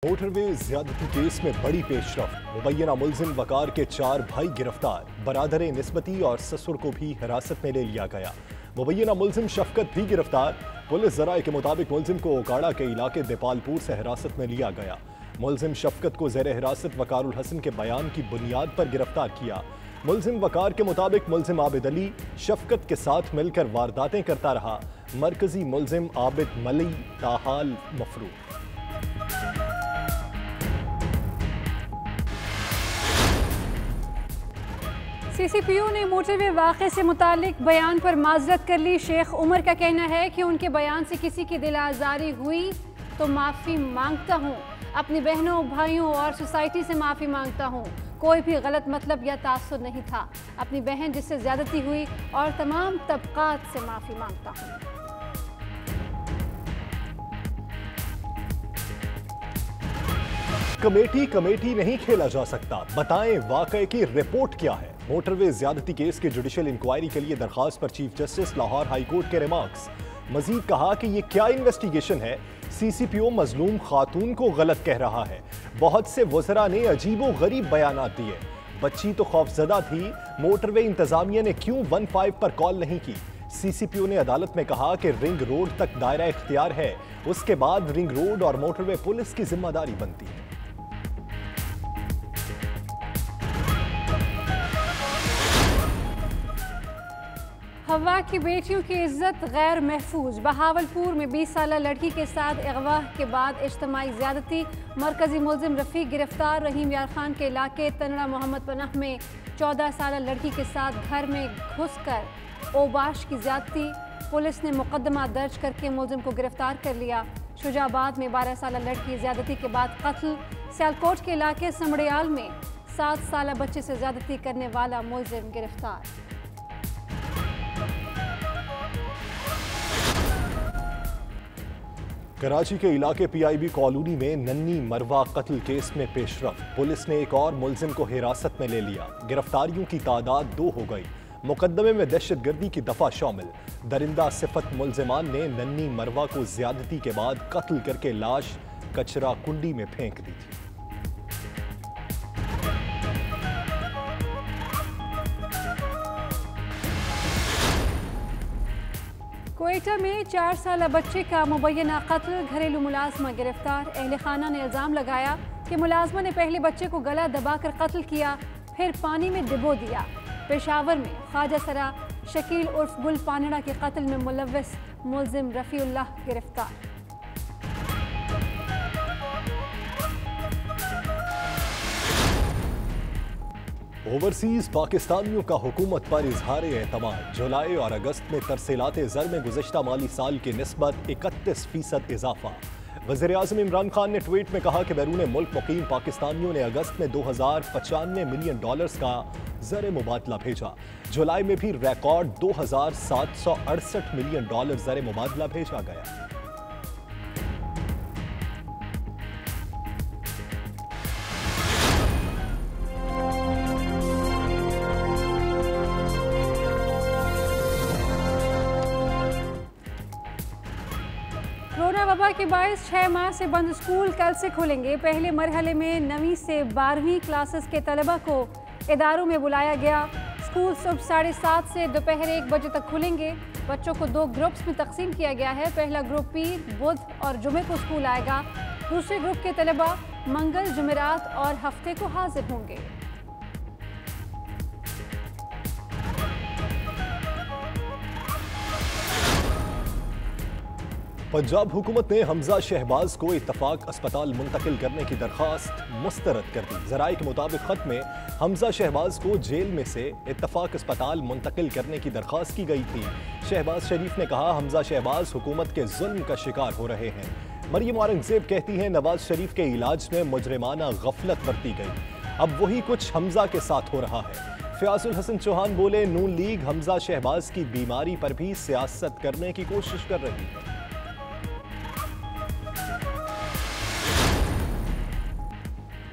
Motorway ज्यादती case में बड़ी पेशरफ। मुबैना मुलजिम वकार के 4 भाई गिरफ्तार। बरादरे निस्बती और ससुर को भी हिरासत में ले लिया गया। मुबैना मुलजिम शफकत भी गिरफ्तार। पुलिस जराये के मुताबिक मुलजिम को ओकाड़ा के इलाके देपालपुर से हिरासत में लिया गया। मुलजिम शफकत को ज़ेर हिरासत वकारुल हसन के बयान की बुनियाद पर गिरफ्तार किया। मुलजिम वकार के मुताबिक मुलजिम आबिद अली शफकत के साथ मिलकर वारदातें करता रहा। मरकजी मुलजिम आबिद मली ताहाल मफरूर। सीसीपीओ ने मोटरवे वाक़े से मुतालिक बयान पर माजरत कर ली। शेख उमर का कहना है कि उनके बयान से किसी की दिल आज़ारी हुई तो माफ़ी मांगता हूँ। अपनी बहनों, भाइयों और सोसाइटी से माफ़ी मांगता हूँ। कोई भी गलत मतलब या तासुर नहीं था। अपनी बहन जिससे ज़्यादती हुई और तमाम तबकात से माफ़ी मांगता हूँ। कमेटी नहीं खेला जा सकता। बताएं वाकये की रिपोर्ट क्या है। मोटरवे ज्यादती केस के जुडिशियल इंक्वायरी के लिए दरखास्त पर chief justice Lahore high court के रिमार्क्स। मजीद कहा कि ये क्या इन्वेस्टिगेशन है। सीसीपीओ मजलूम खातून को गलत कह रहा है। बहुत से वज़रा ने अजीबो गरीब बयानात दिए। बच्ची तो खौफजदा थी। मोटरवे इंतजामिया ने क्यों 15 पर कॉल नहीं की। सीसीपीओ ने अदालत में कहा कि रिंग रोड तक दायरा इख्तियार है, उसके बाद रिंग रोड और मोटरवे पुलिस की जिम्मेदारी बनती है। हवा की बेटियों की इज्जत गैर महफूज। बहावलपुर में 20 साल लड़की के साथ अगवा के बाद इज्तमाई ज्यादती। मरकजी मुलजिम रफीक गिरफ्तार। रहीम यार खान के इलाके तनड़ा मोहम्मद पनाह में 14 साल लड़की के साथ घर में घुसकर ओबाश की ज्यादती। पुलिस ने मुकदमा दर्ज करके मुलजिम को गिरफ्तार कर लिया। शुजाबाद में 12 साल लड़की ज्यादती के बाद कत्ल। सियालकोट के इलाके समड़ियाल में 7 साल बच्चे से ज्यादती करने वाला मुलजिम गिरफ्तार। कराची के इलाके पीआईबी कॉलोनी में नन्नी मरवा कत्ल केस में पेशरफ। पुलिस ने एक और मुलजिम को हिरासत में ले लिया। गिरफ्तारियों की तादाद 2 हो गई। मुकदमे में दहशतगर्दी की दफा शामिल। दरिंदा सिफत मुलजिमान ने नन्नी मरवा को ज्यादती के बाद कत्ल करके लाश कचरा कुंडी में फेंक दी थी। क्वेटा में 4 साल बच्चे का मुबैना कत्ल। घरेलू मुलाजमा गिरफ्तार। अहले खाना ने इल्ज़ाम लगाया कि मुलाजमा ने पहले बच्चे को गला दबाकर कत्ल किया, फिर पानी में डुबो दिया। पेशावर में ख्वाजा सरा शकील उर्फ गुल पानड़ा के कत्ल में मुलव्वस मुलजिम रफ़ीउल्लाह गिरफ्तार। ओवरसीज पाकिस्तानियों का हुकूमत पर इजहार एतमाद। जुलाई और अगस्त में तरसीलात ज़र में गुज़श्ता माली साल की निस्बत 31% इजाफा। वज़ीर आज़म इमरान खान ने ट्वीट में कहा कि बैरून मुल्क मुकीम पाकिस्तानियों ने अगस्त में $2095 मिलियन का ज़र मुबादला भेजा। जुलाई में भी रिकॉर्ड $2768 मिलियन ज़र मुबादला भेजा गया। कोरोना वबा के बायस 6 माह से बंद स्कूल कल से खुलेंगे। पहले मरहले में 9वीं से 12वीं क्लासेस के तलबा को इदारों में बुलाया गया। स्कूल सुबह 7:30 से दोपहर 1 बजे तक खुलेंगे। बच्चों को 2 ग्रुप्स में तकसीम किया गया है। पहला ग्रुप पीर, बुध और जुमे को स्कूल आएगा। दूसरे ग्रुप के तलबा मंगल, जुमेरात और हफ्ते को हाजिर होंगे। पंजाब हुकूमत ने हमजा शहबाज को इत्तफाक अस्पताल मुंतकिल करने की दरखास्त मुस्तरद कर दी। ज़राए के मुताबिक खत में हमजा शहबाज को जेल में से इत्तफाक अस्पताल मुंतकिल करने की दरखास्त की गई थी। शहबाज शरीफ ने कहा हमजा शहबाज हुकूमत के जुल्म का शिकार हो रहे हैं। मरियम औरंगजेब कहती हैं नवाज शरीफ के इलाज में मुजरिमाना गफलत बरती गई। अब वही कुछ हमजा के साथ हो रहा है। फयाजुल हसन चौहान बोले नून लीग हमजा शहबाज की बीमारी पर भी सियासत करने की कोशिश कर रही है।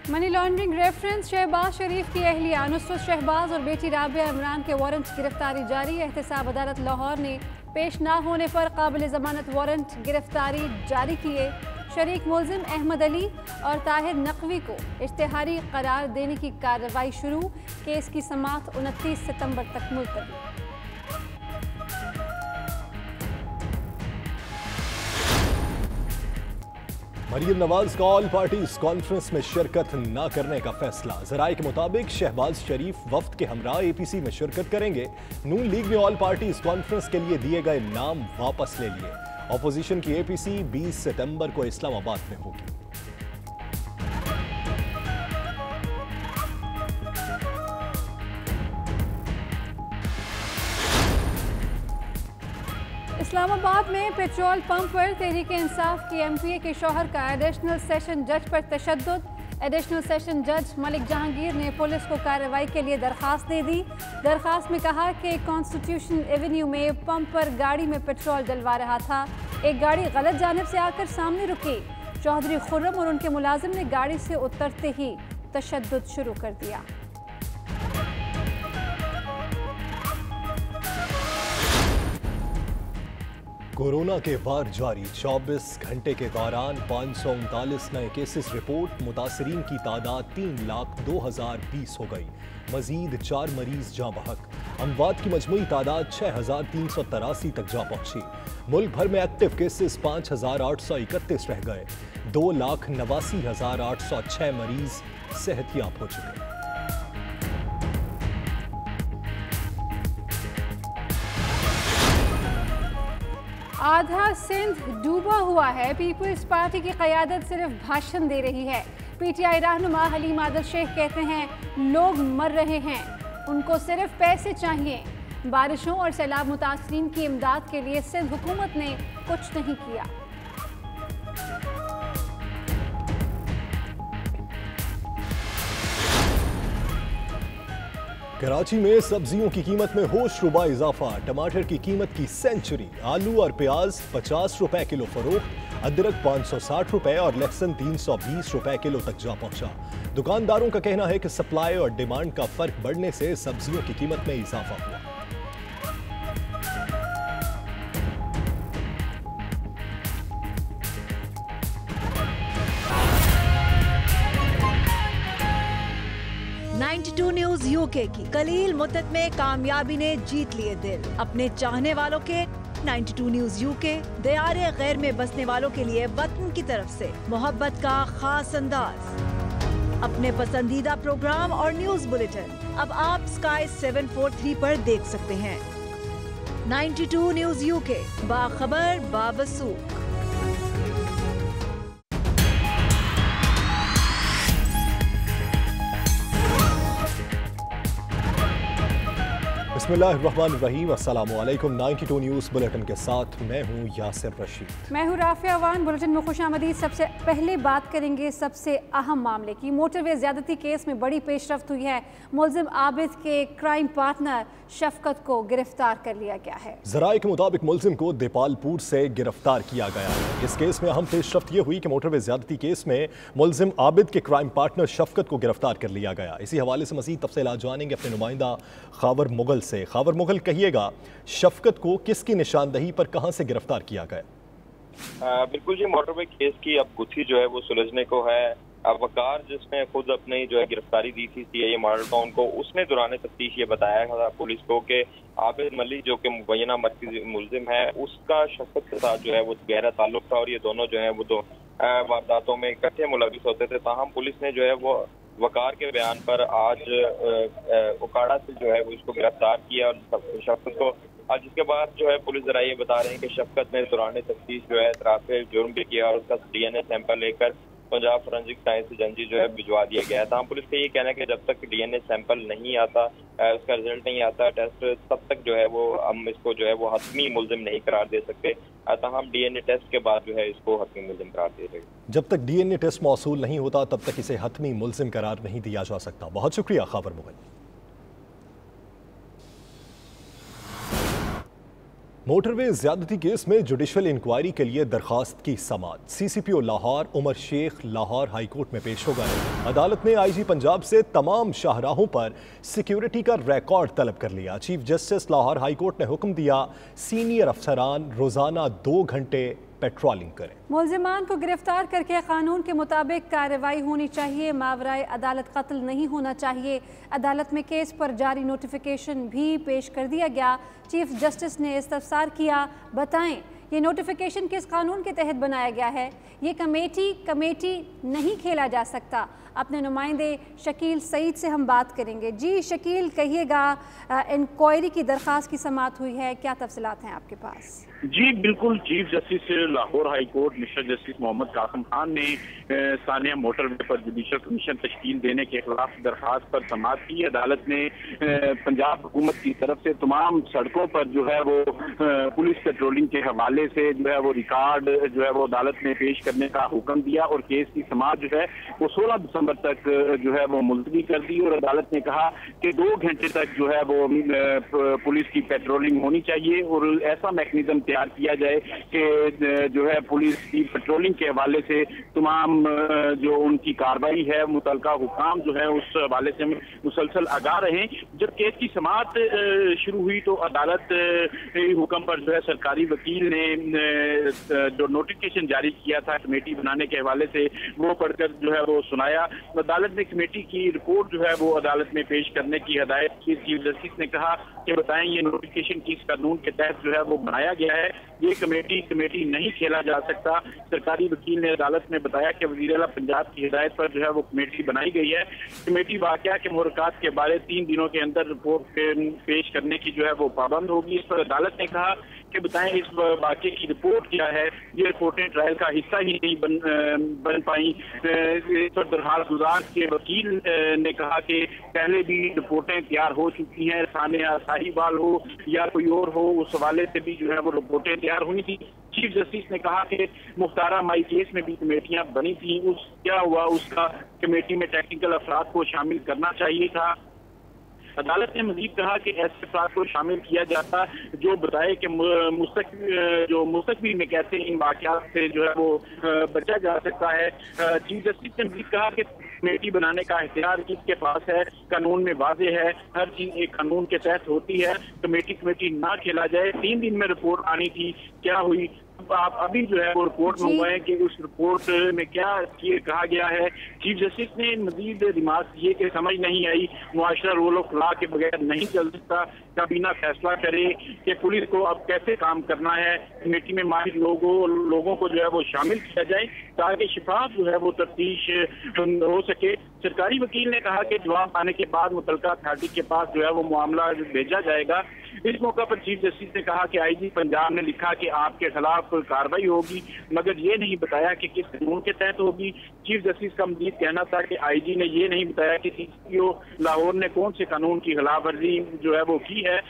Money laundering reference. Shahbaz Sharif की अहलिया नुसरत शहबाज और बेटी राबिया इमरान के वारंट गिरफ्तारी जारी। एहतसाब अदालत लाहौर ने पेश ना होने पर काबिल जमानत वारंट गिरफ्तारी जारी किए। शरीक मुलजिम अहमद अली और ताहिर नकवी को इश्तिहारी करार देने की कार्रवाई शुरू। केस की समाअत 29 सितंबर तक मुलतवी। मरियम नवाज का ऑल पार्टीज कॉन्फ्रेंस में शिरकत न करने का फैसला। जराये के मुताबिक शहबाज शरीफ वफ्द के हमरा APC में शिरकत करेंगे। नून लीग ने ऑल पार्टीज कॉन्फ्रेंस के लिए दिए गए नाम वापस ले लिए। ऑपोजिशन की APC 20 सितंबर को इस्लामाबाद में होगी। इस्लामाबाद में पेट्रोल पंप पर तहरीक-ए-इंसाफ की MPA के शौहर का एडिशनल सेशन जज पर तशद्दुद। एडिशनल सेशन जज मलिक जहांगीर ने पुलिस को कार्रवाई के लिए दरखास्त दे दी। दरखास्त में कहा कि कॉन्स्टिट्यूशन एवेन्यू में पंप पर गाड़ी में पेट्रोल डलवा रहा था। एक गाड़ी गलत जानिब से आकर सामने रुकी। चौधरी खुर्रम और उनके मुलाजिम ने गाड़ी से उतरते ही तशद्दुद शुरू कर दिया। कोरोना के वार जारी। 24 घंटे के दौरान 539 नए केसेस रिपोर्ट। मुतासरीन की तादाद 3,02,020 हो गई। मजीद 4 मरीज जाँ बहक। अमवात की मजमूई तादाद 6,383 तक जा पहुंची। मुल्क भर में एक्टिव केसेस 5,831 रह गए। 2,89,806 मरीज सेहतयाब हो चुके। आधा सिंध डूबा हुआ है। पीपल्स पार्टी की क़यादत सिर्फ भाषण दे रही है। PTI रहनुमा हलीम आदिल शेख कहते हैं लोग मर रहे हैं, उनको सिर्फ पैसे चाहिए। बारिशों और सैलाब मुतासरीन की इमदाद के लिए सिंध हुकूमत ने कुछ नहीं किया। कराची में सब्जियों की कीमत में होशरुबा इजाफा। टमाटर की कीमत की सेंचुरी। आलू और प्याज 50 रुपए किलो फरोख्त। अदरक 560 रुपए और लहसुन 320 रुपए किलो तक जा पहुंचा। दुकानदारों का कहना है कि सप्लाई और डिमांड का फर्क बढ़ने से सब्जियों की कीमत में इजाफा हुआ। न्यूज़ UK की कलील मुद्दत में कामयाबी ने जीत लिए दिल अपने चाहने वालों के। 92 न्यूज़ UK दयारे गैर में बसने वालों के लिए वतन की तरफ से मोहब्बत का खास अंदाज। अपने पसंदीदा प्रोग्राम और न्यूज़ बुलेटिन अब आप Sky 743 पर देख सकते हैं। 92 न्यूज़ UK बाखबर बावसूख। बिस्मिल्लाहिर्रहमानिर्रहीम। अस्सलामुअलैकुम। 92 न्यूज़ बुलेटिन के साथ मैं हूँ यासिर रशीद। मैं हूँ राफिया अवान। बुलेटिन में खुशामदीद। सबसे पहले बात करेंगे सबसे अहम मामले की। मोटरवे ज्यादती केस में बड़ी पेशरफ्त हुई है। मुलजिम आबिद के क्राइम पार्टनर शफकत को गिरफ्तार कर लिया गया है। जराये के मुताबिक मुलजिम को देपालपुर से गिरफ्तार किया गया है। इस केस में अहम पेशरफ्त ये हुई कि मोटरवे ज्यादती केस में मुलजिम आबिद के क्राइम पार्टनर शफकत को गिरफ्तार कर लिया गया। इसी हवाले से मजीद तफसीलात जानेंगे अपने नुमाइंदा खावर मुगल से। खावर मुगल, कहिएगा शफकत को किसकी निशानदही पर कहां से गिरफ्तार किया गया? बिल्कुल जी, मोटरवे केस की अब गुत्थी जो है वो सुलझने को है। अब वकार जिसने खुद अपनी जो है गिरफ्तारी दी थी CIA मॉडल टाउन को, उसने दौरान तफ्तीश ये बताया था पुलिस को कि आबिद मलिक जो कि मुबैना मरकजी मुलजिम है, उसका शफकत के साथ जो है वो गहरा ताल्लुक था और ये दोनों जो है वो दो वारदातों में इकट्ठे मुलविस होते थे। ताहम पुलिस ने जो है वो वकार के बयान पर आज उकाड़ा से जो है वो इसको गिरफ्तार किया और शफकत को। और जिसके बाद जो है पुलिस जरा ये बता रहे हैं कि शफकत ने दौरान तफ्तीश जो है इतराफ़ जुर्म भी किया और उसका DNA सैंपल लेकर पंजाब फोरेंसिक साइंस एजेंसी जो है भिजवा दिया गया था। पुलिस का ये कहना है कि जब तक DNA सैंपल नहीं आता, उसका रिजल्ट नहीं आता टेस्ट, तब तक जो है वो हम इसको जो है वो हतमी मुलजिम नहीं करार दे सकते। हम DNA टेस्ट के बाद जो है इसको हतमी मुलजिम करार दे रहे। जब तक DNA टेस्ट मौसूल नहीं होता तब तक इसे हतमी मुलजिम करार नहीं दिया जा सकता। बहुत शुक्रिया खावर मुगल। मोटरवे ज्यादती केस में जुडिशल इंक्वायरी के लिए दरखास्त की समाअत। CCPO Lahore Umar Sheikh Lahore high court में पेश हो गए। अदालत ने IG पंजाब से तमाम शाहराहों पर सिक्योरिटी का रिकॉर्ड तलब कर लिया। Chief justice Lahore high court ने हुक्म दिया सीनियर अफसरान रोजाना 2 घंटे पेट्रोलिंग करें। मुल्जिमान को गिरफ्तार करके कानून के मुताबिक कार्रवाई होनी चाहिए। मावराए अदालत कत्ल नहीं होना चाहिए। अदालत में केस पर जारी नोटिफिकेशन भी पेश कर दिया गया। चीफ जस्टिस ने इस्तफसार किया, बताएं ये नोटिफिकेशन किस कानून के तहत बनाया गया है। ये कमेटी नहीं खेला जा सकता। अपने नुमाइंदे शकील सईद से हम बात करेंगे। जी शकील, कहिएगा, इंक्वायरी की दरख्वास्त की समाअत हुई है, क्या तफसीलात हैं आपके पास? जी बिल्कुल, chief justice Lahore high court mister justice Mohammad Qasim Khan ने सानिया मोटरवे पर जुडिशल कमीशन तश्कील देने के खिलाफ दरख्वास्त पर समाअत की। अदालत ने पंजाब हुकूमत की तरफ से तमाम सड़कों पर जो है वो पुलिस पेट्रोलिंग के हवाले से जो है वो रिकॉर्ड जो है वो अदालत ने पेश करने का हुक्म दिया और केस की समाअत जो है वो 16 दिसंबर तक जो है वो मुलतवी कर दी। और अदालत ने कहा कि 2 घंटे तक जो है वो पुलिस की पेट्रोलिंग होनी चाहिए और ऐसा मैकेनिज्म तैयार किया जाए कि जो है पुलिस की पेट्रोलिंग के हवाले से तमाम जो उनकी कार्रवाई है मुतलका हुकाम जो है उस हवाले से मुसलसल आगाह रहें। जब केस की समाअत शुरू हुई तो अदालत हुक्म पर जो है सरकारी वकील ने जो नोटिफिकेशन जारी किया था कमेटी बनाने के हवाले से वो पढ़कर जो है वो सुनाया। अदालत ने कमेटी की रिपोर्ट जो है वो अदालत में पेश करने की हदायत की। चीफ जस्टिस ने कहा कि बताएं ये नोटिफिकेशन किस कानून के तहत जो है वो बनाया गया है। ये कमेटी नहीं खेला जा सकता। सरकारी वकील ने अदालत में बताया कि वज़ीर आला पंजाब की हिदायत पर जो है वो कमेटी बनाई गई है। कमेटी वाक़या के मुहर्रकात के बारे 3 दिनों के अंदर रिपोर्ट पेश करने की जो है वो पाबंद होगी। इस पर अदालत ने कहा कि बताएं इस वाक़े की रिपोर्ट क्या है। ये रिपोर्टें ट्रायल का हिस्सा ही नहीं बन पाई। इस पर दरहाल गुजार के वकील ने कहा कि पहले भी रिपोर्टें तैयार हो चुकी हैं, सानिया साहिवाल हो या कोई और हो, उस हवाले से भी जो है वो रिपोर्टें तैयार हुई थी। चीफ जस्टिस ने कहा कि मुख्तारा माई केस में भी कमेटियां बनी थी, क्या हुआ उसका कमेटी में टेक्निकल अफराद को शामिल करना चाहिए था। अदालत ने मजीद कहा कि ऐसे अफराद को शामिल किया जाता जो बताए कि मुस्तकबिल में कैसे इन वाक़यात से जो है वो बचा जा सकता है। चीफ जस्टिस ने मजीद कहा कि कमेटी बनाने का इख्तियार किसके पास है, कानून में वाज़े है, हर चीज एक कानून के तहत होती है। कमेटी ना खेला जाए। 3 दिन में रिपोर्ट आनी थी, क्या हुई? आप अभी जो है वो रिपोर्ट मंगवाएं कि उस रिपोर्ट में क्या कहा गया है। चीफ जस्टिस ने मजीद रिमार्क दिए कि समझ नहीं आई, मुआशरा रोल ऑफ लॉ के बगैर नहीं चल सकता। काबीना फैसला करे कि पुलिस को अब कैसे काम करना है। कमेटी में माहिर लोगों को जो है वो शामिल किया जाए ताकि शिफाफ जो है वो तफ्तीश हो सके। सरकारी वकील ने कहा कि जवाब आने के बाद मुतलका अथॉरिटी के पास जो है वो मामला भेजा जाएगा। इस मौका पर चीफ जस्टिस ने कहा कि IG पंजाब ने लिखा कि आपके खिलाफ कार्रवाई होगी, मगर ये नहीं बताया कि किस कानून के तहत होगी। चीफ जस्टिस का मजीद कहना था कि IG ने ये नहीं बताया कि CCPO लाहौर ने कौन से कानून की खिलाफवर्जी जो है वो की है।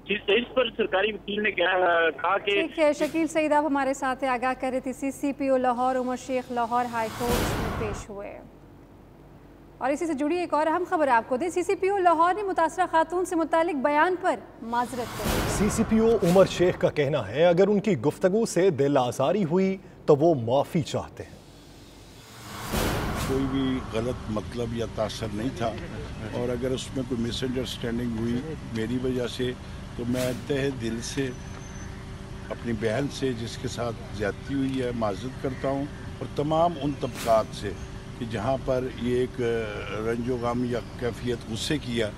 इस पर सरकारी वकील ने कहा कि ठीक है, शकील सईद आप हमारे साथ आगाह कर रही थी। CCPO Lahore Umar Sheikh Lahore high court में पेश हुए। और इसी से जुड़ी एक और अहम खबर आपको दें। CCPO लाहौर ने मुतासरा खातून से मुतालिक बयान पर माजरत कर दी। CCPO उमर शेख का कहना है अगर उनकी गुफ्तगू से दिल आज़ारी हुई तो वो माफ़ी चाहते हैं। कोई भी गलत मतलब या तासर नहीं था और अगर उसमें कोई मिसअंडरस्टैंडिंग हुई मेरी वजह से तो मैं तहे दिल से अपनी बहन से जिसके साथ ज्यादती हुई है माजरत करता हूँ और तमाम उन तबकात से कि जहाँ पर ये एक रंजोगाम या कैफियत गुस्से किया।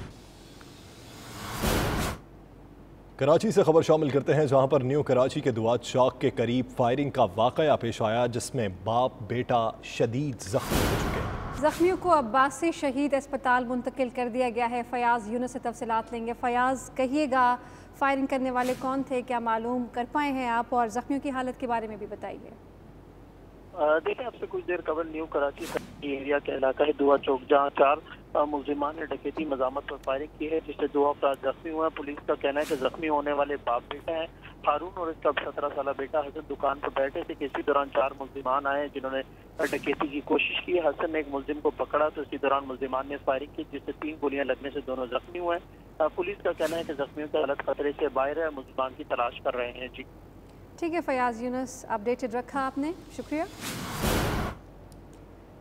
कराची से खबर शामिल करते हैं जहां पर न्यू कराची के दुआत चौक के करीब फायरिंग का वाकया पेश आया जिसमें बाप बेटा शदीद जख्मी हो चुके हैं। जख्मियों को अब्बासी शहीद अस्पताल मुंतकिल कर दिया गया है। फयाज यूनुस से तफसीलात लेंगे। फयाज, कहिएगा फायरिंग करने वाले कौन थे, क्या मालूम कर पाए हैं आप, और जख्मियों की हालत के बारे में भी बताइए। देखिए, आपसे कुछ देर कबल न्यू कराची एरिया का इलाका है दुआ चौक, जहाँ 4 मुल्जिमान ने डकैती मजामत पर फायरिंग की है जिससे 2 अफराद जख्मी हुए हैं। पुलिस का कहना है कि जख्मी होने वाले बाप बेटा है हारून और इसका 17 साल बेटा हसन दुकान पर बैठे थे कि इसी दौरान 4 मुल्जिमान आए जिन्होंने डकैती की कोशिश की। हसन ने एक मुल्जिम को पकड़ा तो इसी दौरान मुल्जिमान ने फायरिंग की जिससे 3 गोलियां लगने से दोनों जख्मी हुए। पुलिस का कहना है कि जख्मियों की हालत खतरे से बाहर है, मुल्जिमान की तलाश कर रहे हैं। जी ठीक है फयाज यूनुस, अपडेटेड रखा आपने, शुक्रिया।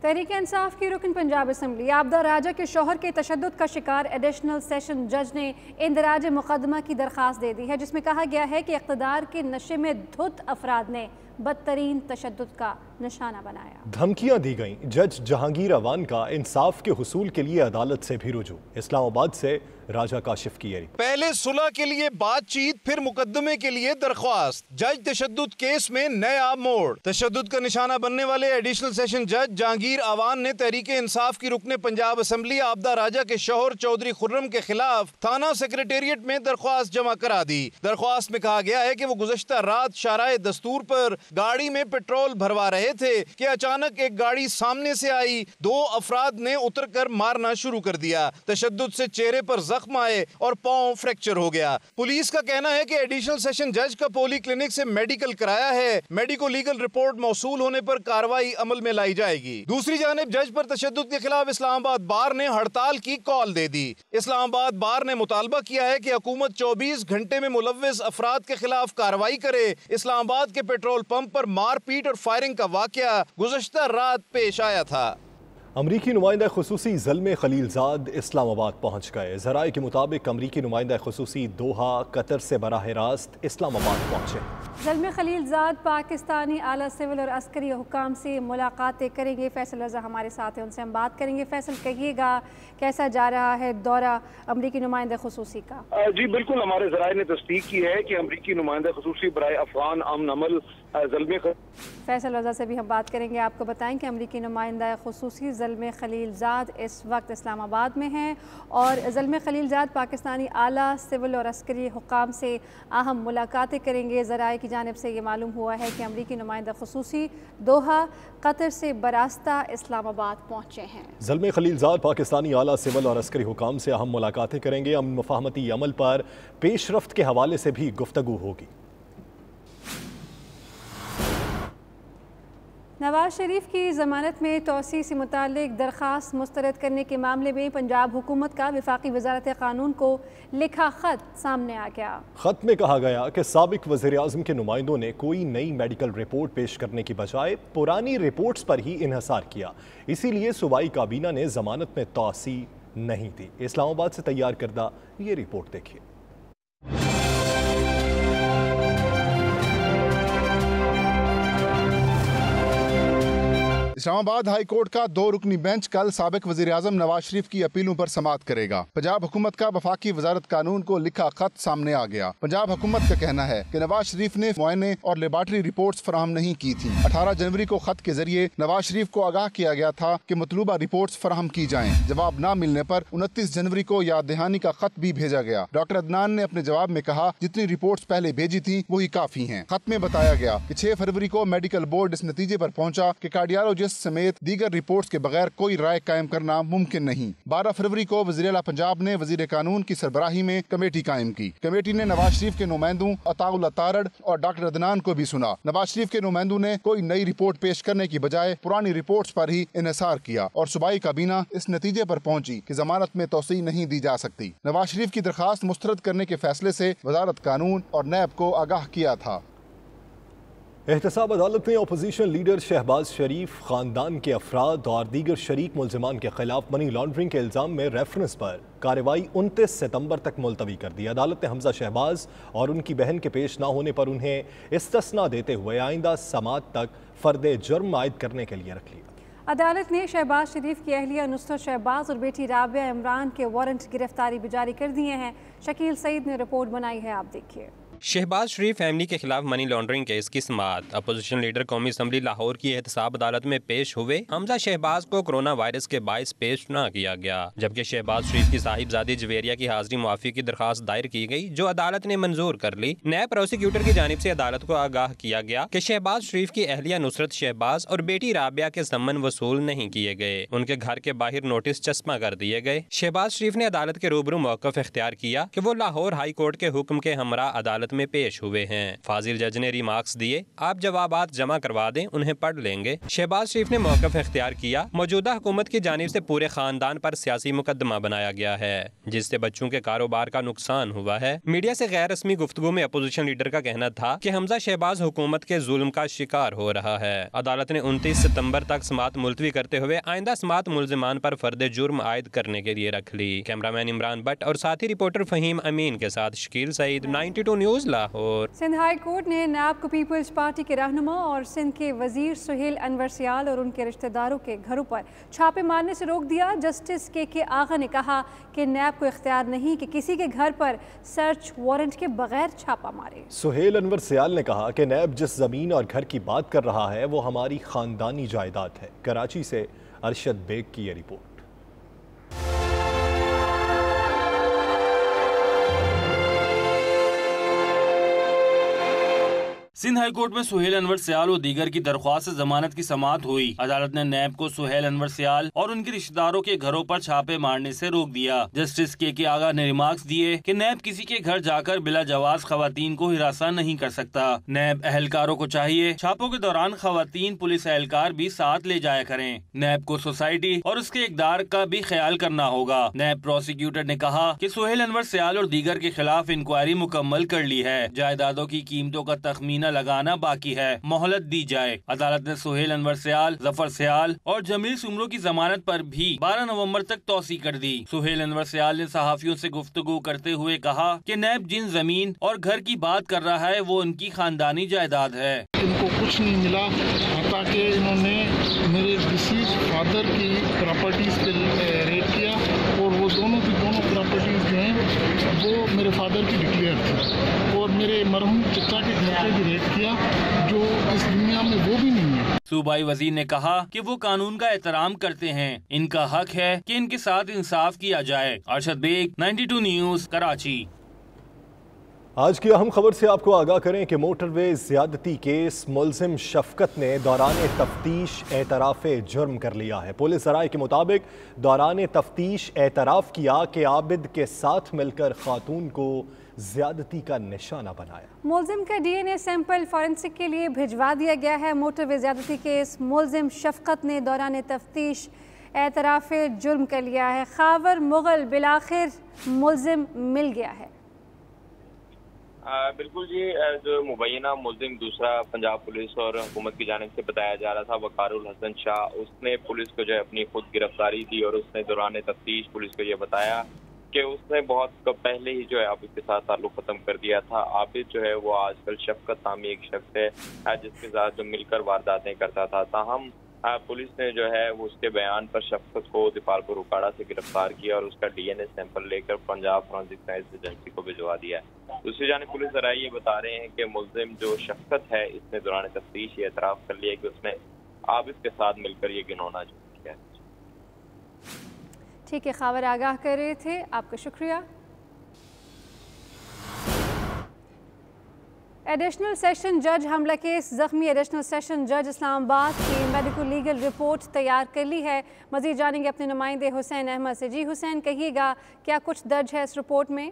तहरीक इंसाफ की रुकन पंजाब असम्बली आबदा राजा के शौहर के तशद्दुद का शिकार एडिशनल सेशन जज ने इंदराज मुकदमा की दरख्वास्त दे दी है जिसमें कहा गया है कि इक़्तिदार के नशे में धुत अफराद ने बदतरीन तशद्दुद का निशाना बनाया। धमकियां दी गईं। जज जहांगीर अवान का इंसाफ के हुसूल के लिए अदालत से भी रुजू। इस्लामाबाद से राजा काशिफ की रिपोर्ट। पहले सुलह के लिए बातचीत, फिर मुकदमे के लिए दरख्वास्त। जज तशद्दुद केस में नया मोड़। तशद्दुद का निशाना बनने वाले एडिशनल सेशन जज जहांगीर अवान ने तहरीक इंसाफ की रुकने पंजाब असम्बली आबदा राजा के शौहर चौधरी खुर्रम के खिलाफ थाना सेक्रेटेरिएट में दरख्वास्त जमा करा दी। दरख्वास्त में कहा गया है कि वो गुज़श्ता रात शाराए दस्तूर पर गाड़ी में पेट्रोल भरवा रहे थे कि अचानक एक गाड़ी सामने से आई। 2 अफराद ने उतर कर मारना शुरू कर दिया। तशद्दुद से चेहरे पर जख्म आए और पांव फ्रैक्चर हो गया। पुलिस का कहना है कि एडिशनल सेशन जज का पोली क्लिनिक से मेडिकल कराया है। मेडिको लीगल रिपोर्ट मौसूल होने पर कार्रवाई अमल में लाई जाएगी। दूसरी जानिब जज पर तशद्दुद के खिलाफ इस्लामाबाद बार ने हड़ताल की कॉल दे दी। इस्लामाबाद बार ने मुतालबा किया है कि हुकूमत 24 घंटे में मुलव्विस अफराद के खिलाफ कार्रवाई करे। इस्लामाबाद के पेट्रोल पंप पर मारपीट और फायरिंग का वाकया गुज़श्ता रात पेश आया था। अमरीकी नुमाइंदा खुसूसी ज़ल्मे खलीलजाद इस्लामाबाद पहुँच गए। ज़राए के मुताबिक अमरीकी नुमाइंदा खुसूसी दोहा कतर से बराह रास्त इस्लामाबाद पहुँचे। ज़ल्मे खलीलजाद पाकिस्तानी आला सिविल और अस्करी हुकाम से मुलाकातें करेंगे। फैसल रज़ा हमारे साथ हैं, उनसे हम बात करेंगे। फैसल, कहिएगा कैसा जा रहा है दौरा अमरीकी नुमाइंदा खुसूसी का? जी बिल्कुल, हमारे ज़राए ने तस्दीक की है कि अमरीकी नुमाइंदा खुसूसी बराए अफगान अमन अमल ज़ल्मे फैसल रज़ा से भी हम बात करेंगे। आपको बताएं कि अमरीकी नुमाइंदा खुसूसी ज़ल्मे खलीलजाद इस वक्त इस्लामाबाद में हैं और ज़ल्मे खलीलजाद पाकिस्तानी आला सिविल और अस्करी हुकाम से अहम मुलाकातें करेंगे। ज़राए की जानिब से ये मालूम हुआ है कि अमरीकी नुमाइंदा खुसूसी दोहा कतर से बरास्ता इस्लामाबाद पहुँचे हैं। ज़ल्मे खलीलजाद पाकिस्तानी आला सिविल और अस्करी हुकाम से अहम मुलाकातें करेंगे। अमन मुफाहमती अमल पर पेशरफ्त के हवाले से भी गुफ्तगू होगी। नवाज शरीफ की ज़मानत में तोसी से मुतालिक दरख्वास्त मुस्तरद करने के मामले में पंजाब हुकूमत का वफाकी वजारत कानून को लिखा ख़त सामने आ गया। ख़त में कहा गया कि साबिक वज़ीर आज़म के नुमाइंदों ने कोई नई मेडिकल रिपोर्ट पेश करने की बजाय पुरानी रिपोर्ट्स पर ही इन्हसार किया। इसीलिए सूबाई काबीना ने ज़मानत में तोसी नहीं दी। इस्लामाबाद से तैयार करदा ये रिपोर्ट देखिए। इस्लामाबाद हाई कोर्ट का 2 रुकनी बेंच कल साबिक वज़ीर आज़म नवाज शरीफ की अपीलों पर समाअत करेगा। पंजाब हुकूमत का वफाकी वजारत कानून को लिखा खत सामने आ गया। पंजाब हुकूमत का कहना है कि नवाज शरीफ ने मुआयने और लेबार्टरी रिपोर्ट्स फराहम नहीं की थी। 18 जनवरी को खत के जरिए नवाज शरीफ को आगाह किया गया था कि मतलूबा रिपोर्ट्स फराहम की जाएं। जवाब न मिलने पर 29 जनवरी को याद दहानी का खत भी भेजा गया। डॉक्टर अदनान ने अपने जवाब में कहा जितनी रिपोर्ट्स पहले भेजी थी वही काफी हैं। खत में बताया गया कि 6 फरवरी को मेडिकल बोर्ड इस नतीजे पर पहुंचा कि कार्डियोलॉजिस्ट समेत दीगर रिपोर्ट्स के बगैर कोई राय कायम करना मुमकिन नहीं। 12 फरवरी को वज़ीर आला पंजाब ने वज़ीर कानून की सरबराही में कमेटी कायम की। कमेटी ने नवाज शरीफ के नुमाइंदों अताउल्लाह तारड़ और डॉक्टर अदनान को भी सुना। नवाज शरीफ के नुमाइंदों ने कोई नई रिपोर्ट पेश करने की बजाय पुरानी रिपोर्ट्स पर ही इन्हिसार किया और सूबाई काबीना इस नतीजे पर पहुंची कि जमानत में तोसी नहीं दी जा सकती। नवाज शरीफ की दरखास्त मुस्तरद करने के फैसले से वजारत कानून और नैब को आगाह किया था। एहतसाब अदालत ने अपोजिशन लीडर शहबाज शरीफ खानदान के अफराद और दीगर शरीक मुलजमान के खिलाफ मनी लॉन्ड्रिंग के इल्ज़ाम में रेफरेंस पर कार्रवाई 29 सितंबर तक मुलतवी कर दी। अदालत ने हमजा शहबाज और उनकी बहन के पेश न होने पर उन्हें इस्तिस्ना देते हुए आइंदा समात तक फर्द जुर्म आयद करने के लिए रख लिया। अदालत ने शहबाज शरीफ की अहलिया नुसरत शहबाज और बेटी राबिया इमरान के वारंट गिरफ्तारी भी जारी कर दिए हैं। शकील सईद ने रिपोर्ट बनाई है, आप देखिए। शहबाज शरीफ फैमिली के खिलाफ मनी लॉन्ड्रिंग केस की समाअत। अपोजिशन लीडर कौमी असम्बली लाहौर की एहतसाब अदालत में पेश हुए। हमजा शहबाज को कोरोना वायरस के बायस पेश न किया गया, जबकि शहबाज शरीफ की साहिबजादी जवेरिया की हाजिरी मुआफी की दरखास्त दायर की गई, जो अदालत ने मंजूर कर ली। नैब प्रोसिक्यूटर की जानिब से अदालत को आगाह किया गया कि शहबाज शरीफ की अहलिया नुसरत शहबाज और बेटी राबिया के सम्मन वसूल नहीं किए गए। उनके घर के बाहर नोटिस चस्पा कर दिए गए। शहबाज शरीफ ने अदालत के रूबरू मौक़िफ़ इख्तियार किया कि वो लाहौर हाई कोर्ट के हुक्म के हमरा अदालत में पेश हुए हैं। फाजिल जज ने रिमार्क्स दिए, आप जवाबात जमा करवा दें, उन्हें पढ़ लेंगे। शहबाज शरीफ ने मौक़िफ़ इख्तियार किया, मौजूदा हुकूमत की जानिब से पूरे खानदान पर सियासी मुकदमा बनाया गया है, जिससे बच्चों के कारोबार का नुकसान हुआ है। मीडिया से गैर रस्मी गुफ्तगू में अपोजिशन लीडर का कहना था कि हमजा शहबाज हुकूमत के जुल्म का शिकार हो रहा है। अदालत ने 29 सितंबर तक समात मुलतवी करते हुए आइंदा समात मुलजिमान पर फर्द जुर्म आयद करने के लिए रख ली। कैमरामैन इमरान भट्ट और साथी रिपोर्टर फहीम अमीन के साथ Shakeel Saeed, 92 news news Lahore. Sindh high court ने नैब को पीपल्स पार्टी के रहनुमा और सिंध के वजीर सुहेल अनवर सियाल और उनके रिश्तेदारों के घरों पर छापे मारने से रोक दिया। जस्टिस के आगा ने कहा कि नैब को इख्तियार नहीं कि किसी के घर पर सर्च वारंट के बगैर छापा मारे। सुहेल अनवर सियाल ने कहा कि नैब जिस जमीन और घर की बात कर रहा है वो हमारी खानदानी जायदाद है। कराची से अरशद बेग की ये रिपोर्ट। सिंध हाई कोर्ट में सुहेल अनवर सियाल और दीगर की दरख्वास्त से जमानत की समाअत हुई। अदालत ने नैब को सुहेल अनवर सियाल और उनके रिश्तेदारों के घरों पर छापे मारने से रोक दिया। जस्टिस के आगा ने रिमार्क्स दिए कि नैब किसी के घर जाकर बिला जवाज खवातीन को हिरासा नहीं कर सकता। नैब अहलकारों को चाहिए छापों के दौरान खवातीन पुलिस एहलकार भी साथ ले जाया करें। नैब को सोसाइटी और उसके इक़दार का भी ख्याल करना होगा। नैब प्रोसिक्यूटर ने कहा कि सुहेल अनवर सियाल और दीगर के खिलाफ इंक्वायरी मुकम्मल कर ली है। जायदादों की कीमतों का तखमीना लगाना बाकी है, मोहलत दी जाए। अदालत ने सुहेल अनवर सियाल, जफर सियाल और जमील सुमरो की जमानत पर भी 12 नवंबर तक तौसी कर दी। सुहेल अनवर सियाल ने सहाफियों से गुफ्तगू करते हुए कहा कि नैब जिन जमीन और घर की बात कर रहा है वो उनकी खानदानी जायदाद है। इनको कुछ नहीं मिला ताकि इन्होंने मेरे डिसीज फादर की प्रॉपर्टीज पे रेड किया और वो दोनों की दोनों प्रॉपर्टीज जो हैं वो मेरे फादर की डिक्लेयर थी और मेरे मरहूम चचा के घर पे भी रेड किया जो इस दुनिया में वो भी नहीं है। सूबाई वजीर ने कहा कि वो कानून का एहतराम करते हैं, इनका हक है कि इनके साथ इंसाफ किया जाए। अरशद बेग, 92 न्यूज़, कराची। आज की अहम खबर से आपको आगाह करें कि मोटरवे ज्यादती केस मुलजिम शफकत ने दौरान तफ्तीश एतराफ़ जुर्म कर लिया है। पुलिस ज़राए के मुताबिक दौरान तफ्तीश एतराफ़ किया कि आबिद के साथ मिलकर खातून को ज्यादती का निशाना बनाया। मुलजिम का DNA सैंपल फॉरेंसिक के लिए भिजवा दिया गया है। मोटरवे ज्यादती केस मुलजिम शफकत ने दौरान तफ्तीश एतराफ़ जुर्म कर लिया है। खावर मुगल बिलाखिर मुलजिम मिल गया है। बिल्कुल जी, जो मुबैना मुलजिम दूसरा पंजाब पुलिस और हुकूमत की जानिब से बताया जा रहा था वकारुल हसन शाह, उसने पुलिस को जो है अपनी खुद गिरफ्तारी दी और उसने दौरान तफ्तीश पुलिस को ये बताया कि उसने बहुत पहले ही जो है आबिद के साथ ताल्लुक ख़त्म कर दिया था। आबिद जो है वो आजकल शफकत नामी एक शख्स है जिसके साथ जो मिलकर वारदातें करता था। ताहम पुलिस ने जो है वो उसके बयान पर शफकत को दिपालपुर उकाड़ा से गिरफ्तार किया और उसका DNA सैंपल लेकर पंजाब फॉरेंसिक साइंस एजेंसी को भिजवा दिया है। दूसरी जानिब पुलिस ज़राए ये बता रहे हैं कि मुलजिम जो शफकत है इसने दौरान तफ्तीश ये एतराफ़ कर लिया कि उसने आबिद के साथ मिलकर ये घिनौना जुर्म किया। ठीक है, खबर आगाह कर रहे थे, आपका शुक्रिया। एडिशनल सेशन जज हमला केस जख्मी एडिशनल सेशन जज इस्लामाबाद की मेडिकल लीगल रिपोर्ट तैयार कर ली है। मज़ीद जानेंगे अपने नुमाइंदे हुसैन अहमद से। जी हुसैन, कहिएगा क्या कुछ दर्ज है इस रिपोर्ट में?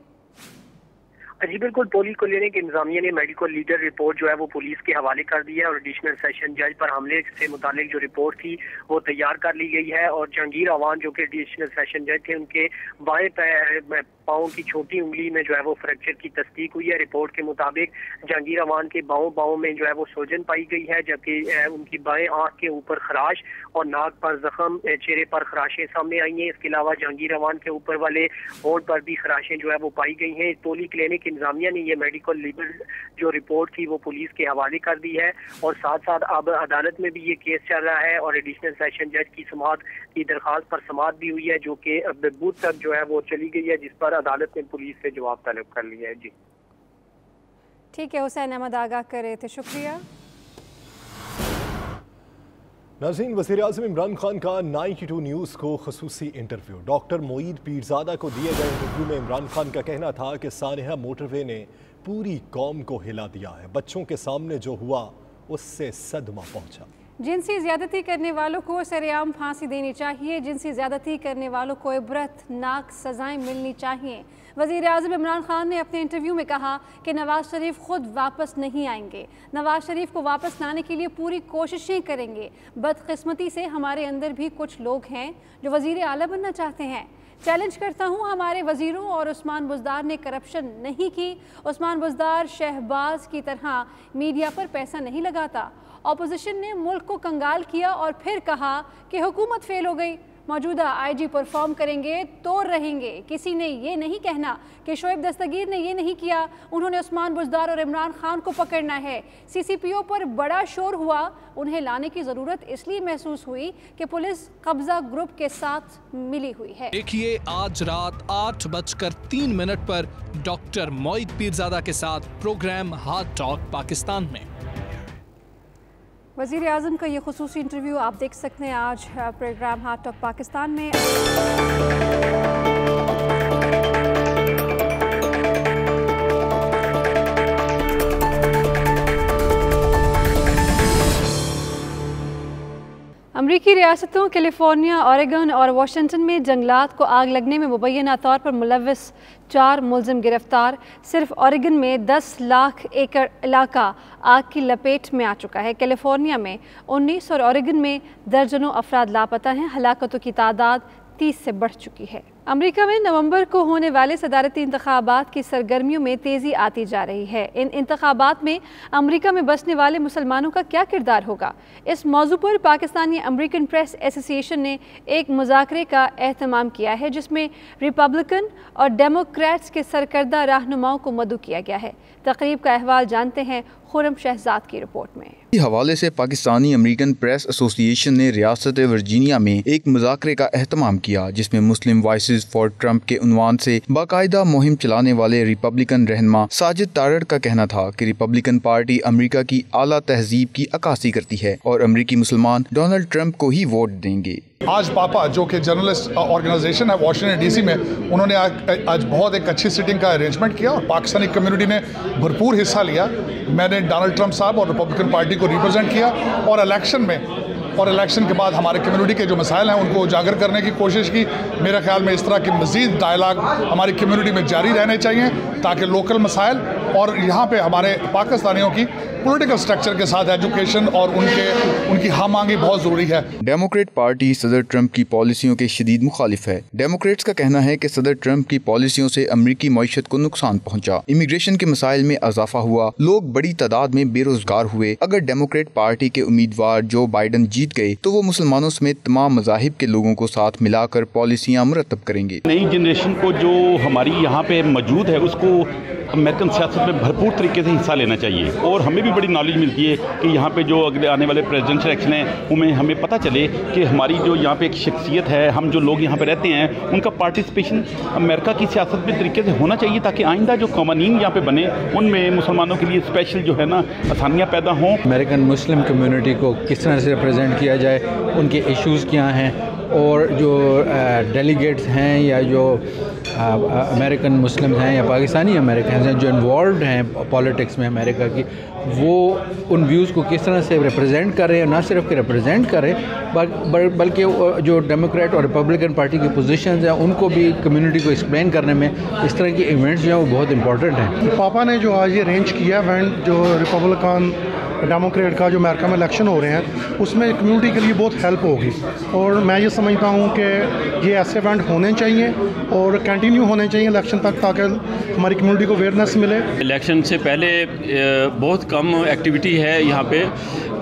जी बिल्कुल, पुलिस को लेने के इंतजामिया ने मेडिकल लीडर रिपोर्ट जो है वो पुलिस के हवाले कर दी है और एडिशनल सेशन जज पर हमले से मुतालिक जो रिपोर्ट थी वो तैयार कर ली गई है। और जहांगीर अवान जो कि एडिशनल सेशन जज थे, उनके बाएं पाँव की छोटी उंगली में जो है वो फ्रैक्चर की तस्दीक हुई है। रिपोर्ट के मुताबिक जहांगीर अवान के बाहों में जो है वो सोजन पाई गई है, जबकि उनकी बाएं आंख के ऊपर खराश और नाक पर जख्म, चेहरे पर खराशें सामने आई हैं। इसके अलावा जहांगीर अवान के ऊपर वाले होंठ पर भी खराशें जो है वो पाई गई हैं। टोली क्लिनिक इंतजामिया ने ये मेडिकल लीगल जो रिपोर्ट थी वो पुलिस के हवाले कर दी है और साथ साथ अब अदालत में भी ये केस चल रहा है और एडिशनल सेशन जज की समाअत की दरखास्त पर समाअत भी हुई है जो कि अब बुध तक जो है वो चली गई है, जिस पर अदालत ने पुलिस से जवाब तलब कर लिया है। जी ठीक है, हुसैन अहमद आगाह कर रहे थे, शुक्रिया। नाज़रीन, वज़ीर-ए-आज़म इमरान खान का 92 न्यूज़ को ख़ुसूसी इंटरव्यू। डॉक्टर मोईद पीरज़ादा को दिए गए इंटरव्यू में इमरान खान का कहना था कि सानिया मोटरवे ने पूरी कौम को हिला दिया है। बच्चों के सामने जो हुआ उससे सदमा पहुंचा। जिनसी ज़्यादती करने वालों को सरेआम फांसी देनी चाहिए। जिनसी ज़्यादती करने वालों को इबरतनाक सज़ाएं मिलनी चाहिए। वज़ीर-ए-आज़म इमरान खान ने अपने इंटरव्यू में कहा कि नवाज शरीफ खुद वापस नहीं आएंगे। नवाज शरीफ को वापस लाने के लिए पूरी कोशिशें करेंगे। बदकिस्मती से हमारे अंदर भी कुछ लोग हैं जो वज़ीर आला बनना चाहते हैं। चैलेंज करता हूँ, हमारे वज़ीरों और उस्मान बुज़दार ने करप्शन नहीं की। उस्मान बुज़दार शहबाज की तरह मीडिया पर पैसा नहीं लगाता। अपोजिशन ने मुल्क को कंगाल किया और फिर कहा कि हुकूमत फेल हो गई। मौजूदा IG परफॉर्म करेंगे तो रहेंगे। किसी ने ये नहीं कहना कि शोएब दस्तगीर ने ये नहीं किया, उन्होंने उस्मान बुज़दार और इमरान खान को पकड़ना है। CCPO पर बड़ा शोर हुआ, उन्हें लाने की ज़रूरत इसलिए महसूस हुई कि पुलिस कब्जा ग्रुप के साथ मिली हुई है। देखिए आज रात 8:03 पर डॉक्टर मोईद पीरजादा के साथ प्रोग्राम हार्ट टॉक पाकिस्तान में। वज़ीर आज़म का ये खुसूसी इंटरव्यू आप देख सकते हैं आज प्रोग्राम हार्ट टॉक पाकिस्तान में। अमरीकी रियासतों कैलिफोर्निया, ओरेगन और वाशिंगटन में जंगलात को आग लगने में मुबैना तौर पर मुलव्वस 4 मुलजिम गिरफ्तार। सिर्फ ओरेगन में 10 लाख एकड़ इलाका आग की लपेट में आ चुका है। कैलिफोर्निया में 19 और ओरेगन में दर्जनों अफराद लापता हैं। हलाकतों की तादाद 30 से बढ़ चुकी है। अमेरिका में नवंबर को होने वाले सदारती इंतखाबात की सरगर्मियों में तेज़ी आती जा रही है। इन इंतखाबात में अमेरिका में बसने वाले मुसलमानों का क्या किरदार होगा? इस मौजू पर पाकिस्तानी अमेरिकन प्रेस एसोसिएशन ने एक मुज़ाकरे का एहतमाम किया है, जिसमें रिपब्लिकन और डेमोक्रेट्स के सरकर्दा रहनुमाओं को मदऊ किया गया है। तकरीब का अहवाल जानते हैं खुरम शहजाद की रिपोर्ट में। इसी हवाले से पाकिस्तानी अमेरिकन प्रेस एसोसिएशन ने रियासत वर्जीनिया में एक मुज़ाकरे का एहतमाम किया, जिसमें मुस्लिम वॉइसेस फॉर ट्रंप के उन्वान से बाकायदा मुहिम चलाने वाले रिपब्लिकन रहनुमा साजिद तारड़ का कहना था कि रिपब्लिकन पार्टी अमेरिका की आला तहजीब की अक्कासी करती है और अमेरिकी मुसलमान डोनाल्ड ट्रंप को ही वोट देंगे। आज पापा जो कि जर्नलिस्ट ऑर्गेनाइजेशन है वाशिंगटन DC में, उन्होंने आज बहुत एक अच्छी सिटिंग का अरेंजमेंट किया और पाकिस्तानी कम्युनिटी ने भरपूर हिस्सा लिया। मैंने डोनाल्ड ट्रंप साहब और रिपब्लिकन पार्टी को रिप्रेजेंट किया और इलेक्शन के बाद हमारे कम्युनिटी के जो मसाइल हैं उनको उजागर करने की कोशिश की। मेरे ख्याल में इस तरह के मज़ीद डायलाग हमारी कम्युनिटी में जारी रहने चाहिए ताकि लोकल मसाइल और यहाँ पे हमारे पाकिस्तानियों की पॉलिटिकल स्ट्रक्चर के साथ एजुकेशन और उनकी हम मांगी बहुत ज़रूरी है। डेमोक्रेट पार्टी सदर ट्रंप की पॉलिसियों के शदीद मुखालिफ है। डेमोक्रेट्स का कहना है कि सदर ट्रंप की पॉलिसियों से अमरीकी मईशत को नुकसान पहुंचा, इमिग्रेशन के मसाइल में इजाफा हुआ, लोग बड़ी तादाद में बेरोजगार हुए। अगर डेमोक्रेट पार्टी के उम्मीदवार जो बाइडन जीत गए तो वो मुसलमानों समेत तमाम मज़ाहिब के लोगों को साथ मिलाकर पॉलिसियाँ मुरतब करेंगे। नई जनरेशन को जो हमारी यहाँ पे मौजूद है उसको अमेरिकन सियासत में भरपूर तरीके से हिस्सा लेना चाहिए और हमें भी बड़ी नॉलेज मिलती है कि यहाँ पे जो अगले आने वाले प्रेसिडेंशियल इलेक्शन है उनमें हमें पता चले कि हमारी जो यहाँ पे एक शख्सियत है, हम जो लोग यहाँ पे रहते हैं, उनका पार्टिसिपेशन अमेरिका की सियासत में तरीके से होना चाहिए ताकि आइंदा जो कवानीन यहाँ पे बने उनमें मुसलमानों के लिए स्पेशल जो है ना आसानियाँ पैदा हों। अमेरिकन मुस्लिम कम्यूनिटी को किस तरह से रिप्रेजेंट किया जाए, उनके इश्यूज़ क्या हैं और जो डेलीगेट्स हैं या जो अमेरिकन मुस्लिम्स हैं या पाकिस्तानी अमेरिकन हैं जो इन्वॉल्व हैं पॉलिटिक्स में अमेरिका की, वो उन व्यूज़ को किस तरह से रिप्रेजेंट कर रहे हैं। ना सिर्फ कि रिप्रेजेंट करें बल्कि जो डेमोक्रेट और रिपब्लिकन पार्टी की पोजीशंस हैं उनको भी कम्युनिटी को एक्सप्लेन करने में इस तरह की इवेंट्स जो हैं वो बहुत इंपॉर्टेंट हैं। पापा ने जो आज ये अरेंज किया इवेंट, जो रिपब्लिकन डेमोक्रेट का जो अमेरिका में इलेक्शन हो रहे हैं उसमें कम्युनिटी के लिए बहुत हेल्प होगी और मैं ये समझता हूँ कि ये ऐसे इवेंट होने चाहिए और कंटिन्यू होने चाहिए इलेक्शन तक ताकि हमारी कम्युनिटी को अवेयरनेस मिले। इलेक्शन से पहले बहुत कम एक्टिविटी है यहाँ पे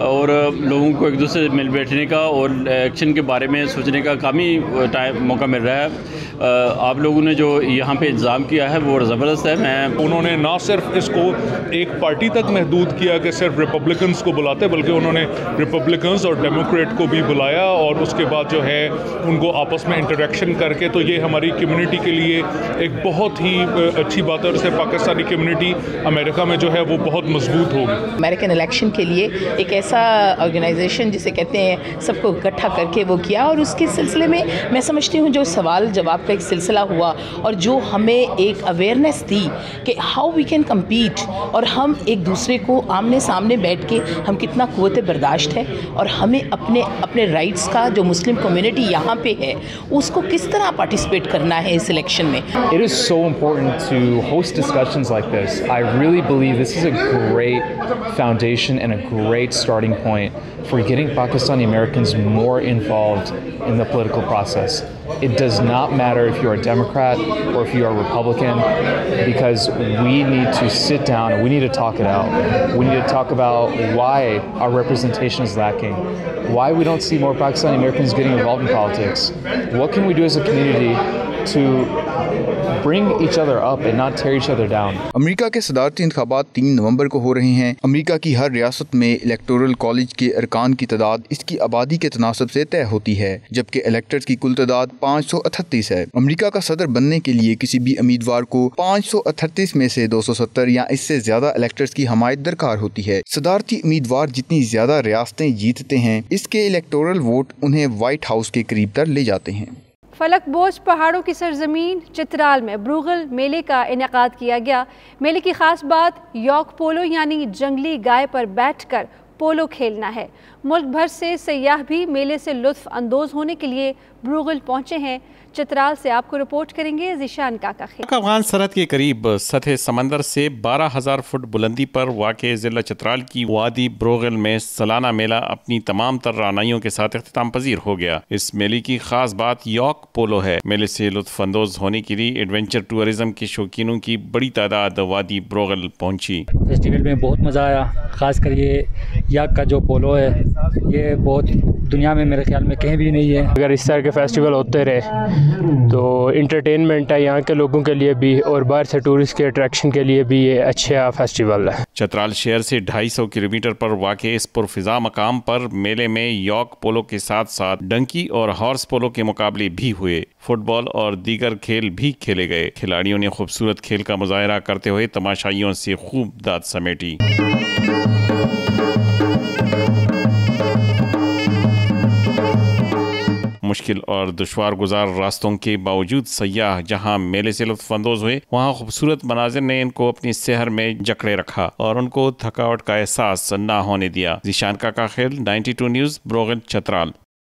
और लोगों को एक दूसरे से मिल बैठने का और इलेक्शन के बारे में सोचने का काफ़ी टाइम मौका मिल रहा है। आप लोगों ने जो यहाँ पे इंतज़ाम किया है वो ज़बरदस्त है। उन्होंने ना सिर्फ इसको एक पार्टी तक महदूद किया कि सिर्फ रिपब्लिकन्स को बुलाते, बल्कि उन्होंने रिपब्लिकन्स और डेमोक्रेट को भी बुलाया और उसके बाद जो है उनको आपस में इंटरेक्शन करके, तो ये हमारी कम्युनिटी के लिए एक बहुत ही अच्छी बात है और इससे पाकिस्तानी कम्युनिटी अमेरिका में जो है वो बहुत मजबूत होगी। अमेरिकन इलेक्शन के लिए एक ऐसा ऑर्गेनाइजेशन जिसे कहते हैं सबको इकट्ठा करके वो किया और उसके सिलसिले में मैं समझती हूँ जो सवाल जवाब का एक सिलसिला हुआ और जो हमें एक अवेयरनेस दी कि हाउ वी कैन कम्पीट और हम एक दूसरे को आमने सामने बैठ के हम कितना क़ुव्वत बर्दाश्त है और हमें अपने राइट्स का जो मुस्लिम कम्युनिटी यहाँ पे है उसको किस तरह पार्टिसिपेट करना है इस इलेक्शन में। It is so important to host discussions like this. I really believe this is a great foundation and a great start starting point for getting Pakistani Americans more involved in the political process. It does not matter if you're a Democrat or if you're a Republican, because we need to sit down and we need to talk it out. We need to talk about why our representation is lacking, why we don't see more Pakistani Americans getting involved in politics. What can we do as a community to bring each other up and not tear each other down? America के सदारती इंतखाबात 3 नवंबर को हो रहे हैं। America की हर रियासत में electoral college के अरकान की तादाद इसकी आबादी के तनासब से तय होती है, जबकि इलेक्टर्स की कुल तादाद 538 है। अमेरिका का सदर बनने के लिए किसी भी उम्मीदवार को 538 में से 270 या इससे ज्यादा इलेक्टर्स की हमायत दरकार होती है। सदारती उम्मीदवार जितनी ज्यादा रियासतें जीतते हैं, इसके इलेक्टोरल वोट उन्हें व्हाइट हाउस के करीब तर ले जाते हैं। फलक बोझ पहाड़ों की सरजमीन चित्राल में ब्रूगल मेले का इनेकाद किया गया। मेले की खास बात यॉक पोलो यानी जंगली गाय पर बैठकर पोलो खेलना है। मुल्क भर से सयाह भी मेले से लुत्फ अंदोज होने के लिए ब्रूगल पहुंचे हैं। चित्राल से आपको रिपोर्ट करेंगे ज़ीशान काका। अफगान सरहद के करीब सतह समंदर से 12,000 फुट बुलंदी पर वाक़े ज़िला चित्राल की वादी ब्रोगल में सालाना मेला अपनी तमाम तर रानाइयों के साथ इख्तिताम पजीर हो गया। इस मेले की खास बात यॉक पोलो है। मेले से लुत्फ अंदोज होने के लिए एडवेंचर टूरिज्म के शौकीनों की बड़ी तादाद वादी ब्रोगल पहुंची। फेस्टिवल में बहुत मज़ा आया, खासकर ये याक का जो पोलो है, ये बहुत दुनिया में मेरे ख्याल में कहीं भी नहीं है। अगर इस तरह के फेस्टिवल होते रहे तो इंटरटेनमेंट है यहाँ के लोगों के लिए भी, और बाहर से टूरिस्ट के अट्रैक्शन के लिए भी ये अच्छा फेस्टिवल है। चित्राल शहर से 250 किलोमीटर पर वाक़े इस पुरफिजा मकाम पर मेले में यॉक पोलो के साथ साथ डंकी और हॉर्स पोलो के मुकाबले भी हुए। फुटबॉल और दीगर खेल भी खेले गए। खिलाड़ियों ने खूबसूरत खेल का मुजाहरा करते हुए तमाशाइयों से खूब दाद समेटी। मुश्किल और दुश्वार गुजार रास्तों के बावजूद सयाह जहां मेले से लुत्फानंदोज हुए, वहां खूबसूरत मनाजिर ने इनको अपनी सेहर में जकड़े रखा और उनको थकावट का एहसास न होने दिया। ज़ीशान काका खेल 92 न्यूज़ ब्रोगल चित्राल।